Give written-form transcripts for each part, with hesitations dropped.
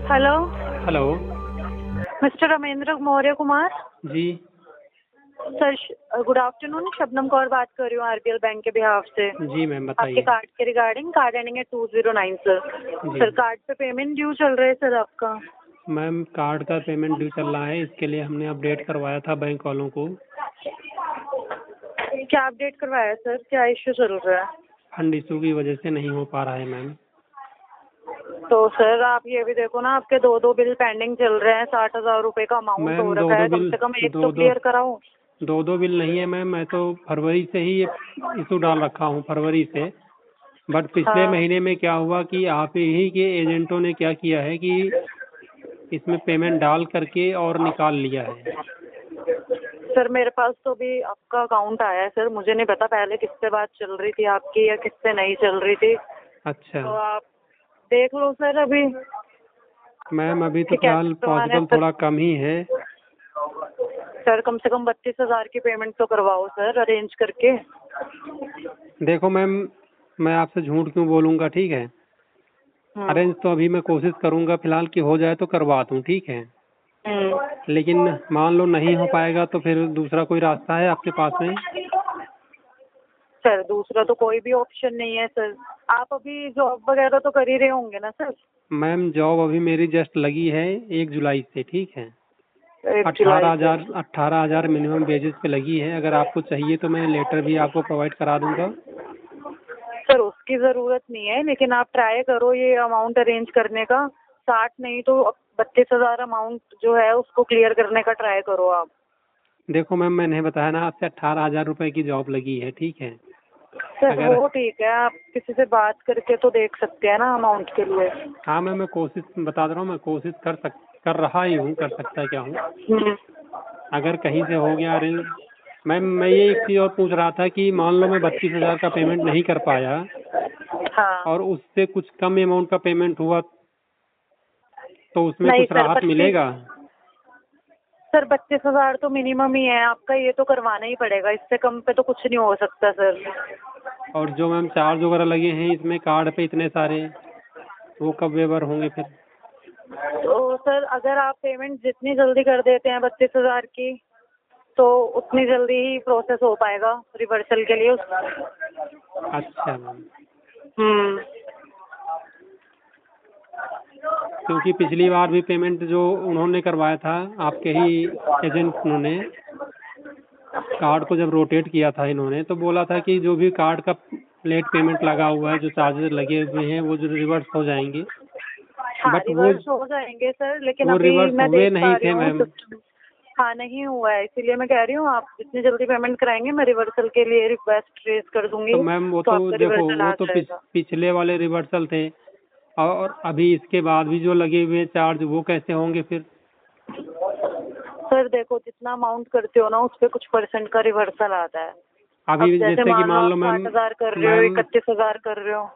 Hello, hello. Mister Ramendra Maurya Kumar. जी। Sir, good afternoon. Shabnam Kaur बात कर रही हूँ आरबीएल बैंक के बिहाफ से। जी मैम आपके बताइए। कार्ड के रिगार्डिंग, कार्ड एंडिंग है 209 सर। जी सर, कार्ड पे पेमेंट ड्यू चल रहा है सर आपका। मैम, कार्ड का पेमेंट ड्यू चल रहा है, इसके लिए हमने अपडेट करवाया था बैंक वालों को। क्या अपडेट करवाया है सर? क्या इश्यू चल रहा है? फंड इशू की वजह से नहीं हो पा रहा है मैम। तो सर आप ये भी देखो ना, आपके दो बिल पेंडिंग चल रहे हैं। 60,000 रुपए का अमाउंट हो मैम रखा है। कम से कम एक तो क्लियर कराओ। दो बिल नहीं है मैम, मैं तो फरवरी से ही ये इशू डाल रखा हूँ, फरवरी से। बट पिछले हाँ महीने में क्या हुआ कि आप ही के एजेंटों ने क्या किया है कि इसमें पेमेंट डाल करके और निकाल लिया है। सर, मेरे पास तो भी आपका अकाउंट आया है सर। मुझे नहीं पता पहले किससे बात चल रही थी आपकी या किससे नहीं चल रही थी। अच्छा तो आप देख लो सर अभी मैम, अभी तो कि कैसे फिलहाल करवाना है पॉसिबल सर। थोड़ा कम ही है। सर, कम से कम 32,000 की पेमेंट तो करवाओ सर, अरेंज करके। देखो मैम, मैं आपसे झूठ क्यों बोलूँगा, ठीक है। हम्म। अरेंज तो अभी मैं कोशिश करूंगा फिलहाल कि हो जाए तो करवा दूं, ठीक है। हम्म। लेकिन मान लो नहीं हो पाएगा तो फिर दूसरा कोई रास्ता है आपके पास में? सर, दूसरा तो कोई भी ऑप्शन नहीं है सर। आप अभी जॉब वगैरह तो कर ही रहे होंगे ना सर? मैम, जॉब अभी मेरी जस्ट लगी है 1 जुलाई से, ठीक है। 1 जुलाई अट्ठारह से। हजार 18,000 मिनिमम वेजेस पे लगी है। अगर आपको चाहिए तो मैं लेटर भी आपको प्रोवाइड करा दूंगा। सर, उसकी ज़रूरत नहीं है, लेकिन आप ट्राई करो ये अमाउंट अरेंज करने का। 60 नहीं तो 32,000 अमाउंट जो है उसको क्लियर करने का ट्राई करो आप। देखो मैम, मैंने बताया ना आपसे 18,000 रुपए की जॉब लगी है, ठीक है। सर अगर वो ठीक है, आप किसी से बात करके तो देख सकते हैं ना अमाउंट के लिए। हाँ मैम, मैं कोशिश बता दे रहा हूँ, मैं कोशिश कर रहा ही हूँ, कर सकता क्या हूँ। हम्म। अगर कहीं से हो गया अरेंज। मैम, मैं ये एक चीज़ और पूछ रहा था कि मान लो मैं 32,000 का पेमेंट नहीं कर पाया हाँ। और उससे कुछ कम अमाउंट का पेमेंट हुआ तो उसमें नहीं कुछ सर, राहत 32। मिलेगा? सर, 32,000 तो मिनिमम ही है आपका, ये तो करवाना ही पड़ेगा। इससे कम पे तो कुछ नहीं हो सकता सर। और जो मैम चार्ज वगैरह लगे हैं इसमें कार्ड पे इतने सारे, वो कब वेवर होंगे फिर? तो सर, अगर आप पेमेंट जितनी जल्दी कर देते हैं 32,000 की, तो उतनी जल्दी ही प्रोसेस हो पाएगा रिवर्सल के लिए अच्छा मैम, हम्म। क्योंकि पिछली बार भी पेमेंट जो उन्होंने करवाया था, आपके ही एजेंट, उन्होंने कार्ड को जब रोटेट किया था इन्होंने तो बोला था कि जो भी कार्ड का लेट पेमेंट लगा हुआ है, जो चार्जेस लगे हुए हैं वो जो रिवर्स हो जाएंगे। हाँ, बट रिवर्स हो जाएंगे सर, लेकिन वो अभी रिवर्स मैं हुए देख पा नहीं रही थे हूँ मैम। सिस्टम। हाँ, नहीं हुआ है, इसीलिए मैं कह रही हूँ आप जितनी जल्दी पेमेंट कराएंगे मैं रिवर्सल के लिए रिक्वेस्ट रेज कर तो दूंगी। मैम वो तो तो आपका देखो, रिवर्सल वो आ तो जाएगा। पिछले वाले रिवर्सल थे। और अभी इसके बाद भी जो लगे हुए चार्ज वो कैसे होंगे फिर? सर देखो, जितना अमाउंट करते हो ना उस पर कुछ परसेंट का रिवर्सल आता है। अब अभी जैसे जैसे कि मान लो मान आप लो मैम 60,000 कर रहे हो, मैम 31,000 कर रहे हो।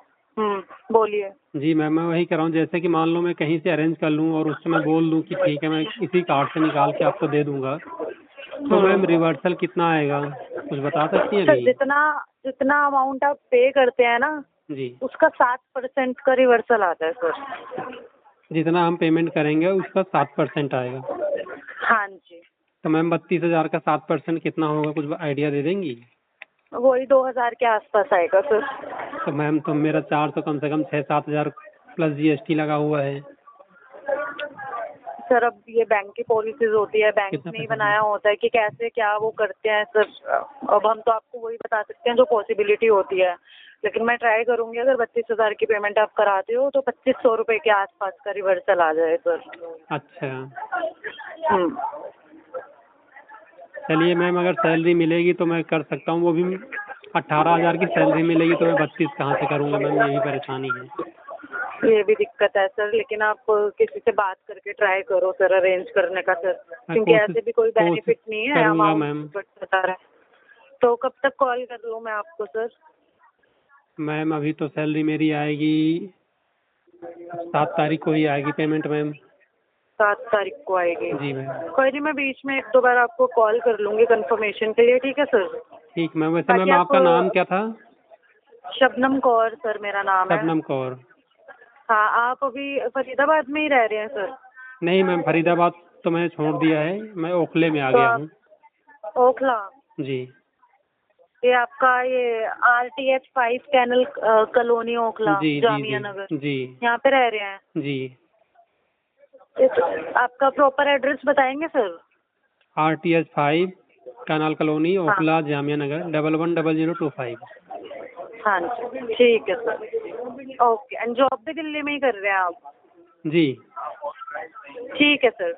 बोलिए। जी मैम, मैं वही कर रहा हूँ। जैसे कि मान लो मैं कहीं से अरेंज कर लूँ और उससे मैं बोल दूँ कि ठीक है मैं इसी कार्ड से निकाल के आपको दे दूंगा, तो मैम हम्म। रिवर्सल कितना आएगा, कुछ बता सकती हैं सर, अभी? जितना जितना अमाउंट आप पे करते हैं ना जी। उसका 7% का रिवर्सल आता है सर। जितना हम पेमेंट करेंगे उसका 7% आएगा? हाँ जी। तो मैम 32,000 का 7% कितना होगा, कुछ आइडिया दे देंगी? वही 2,000 के आसपास आएगा सर। तो मैम तो मेरा चार्ज तो कम से कम 6-7 हज़ार प्लस जीएसटी लगा हुआ है। सर, अब ये बैंक की पॉलिसीज होती है, बैंक कितना ने ही पैसा बनाया दिया? होता है कि कैसे क्या वो करते हैं सर। अब हम तो आपको वही बता सकते हैं जो पॉसिबिलिटी होती है। लेकिन मैं ट्राई करूंगी, अगर 32,000 की पेमेंट आप कराते हो तो 2,500 रुपए के आसपास का रिवर्सल आ जाए सर। अच्छा, हम्म। चलिए मैम, अगर सैलरी मिलेगी तो मैं कर सकता हूँ वो भी। 18,000 की सैलरी मिलेगी तो मैं 32 कहाँ से करूँगा मैम, ये भी परेशानी है। ये भी दिक्कत है सर, लेकिन आप किसी से बात करके ट्राई करो सर अरेंज करने का सर, मैं क्योंकि कोशिश ऐसे भी कोई कोशिश बेनिफिट नहीं है करूँगा अमाउंट मैम। बता रहा है। तो कब तक कॉल कर लूँ मैं आपको सर? मैम अभी तो सैलरी मेरी आएगी 7 तारीख को ही आएगी पेमेंट मैम। 7 तारीख को आएगी। जी मैम। कोई नहीं, मैं बीच में 1-2 बार आपको कॉल कर लूँगी कंफर्मेशन के लिए, ठीक है सर? ठीक मैम। वैसे बाकी मैम आप आपका नाम क्या था? शबनम कौर सर मेरा नाम है। शबनम कौर। हाँ, आप अभी फरीदाबाद में ही रह रहे हैं सर? नहीं मैम, फरीदाबाद तो मैंने छोड़ दिया है, मैं ओखले में आ तो गया आप हूँ। ओखला, जी ये आपका ये RTH 5 कैनल कॉलोनी ओखला, जी जी जामिया जी नगर, जी यहाँ पे रह रहे हैं? जी। आपका प्रॉपर एड्रेस बताएंगे सर? RTS 5 कैनाल कॉलोनी हाँ ओखला जामिया नगर 110025। हाँ जी, ठीक है सर। ओके, एंड जॉब भी दिल्ली में ही कर रहे हैं आप? जी ठीक है सर,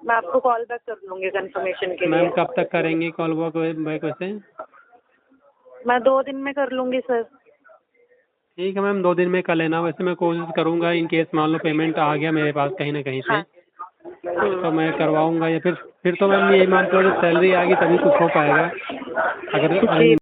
मैं आपको कॉल बैक कर लूँगी कंफर्मेशन के मैम, लिए। कब तक करेंगे कॉल बैक वैसे? मैं 2 दिन में कर लूँगी सर। ठीक है मैम, 2 दिन में कर लेना। वैसे मैं कोशिश करूंगा, इन केस मान लो पेमेंट आ गया मेरे पास कहीं ना कहीं से, हाँ। तो मैं करवाऊंगा। या फिर तो मैम यही मान लो जब सैलरी आएगी तभी कुछ हो पाएगा। अगर जी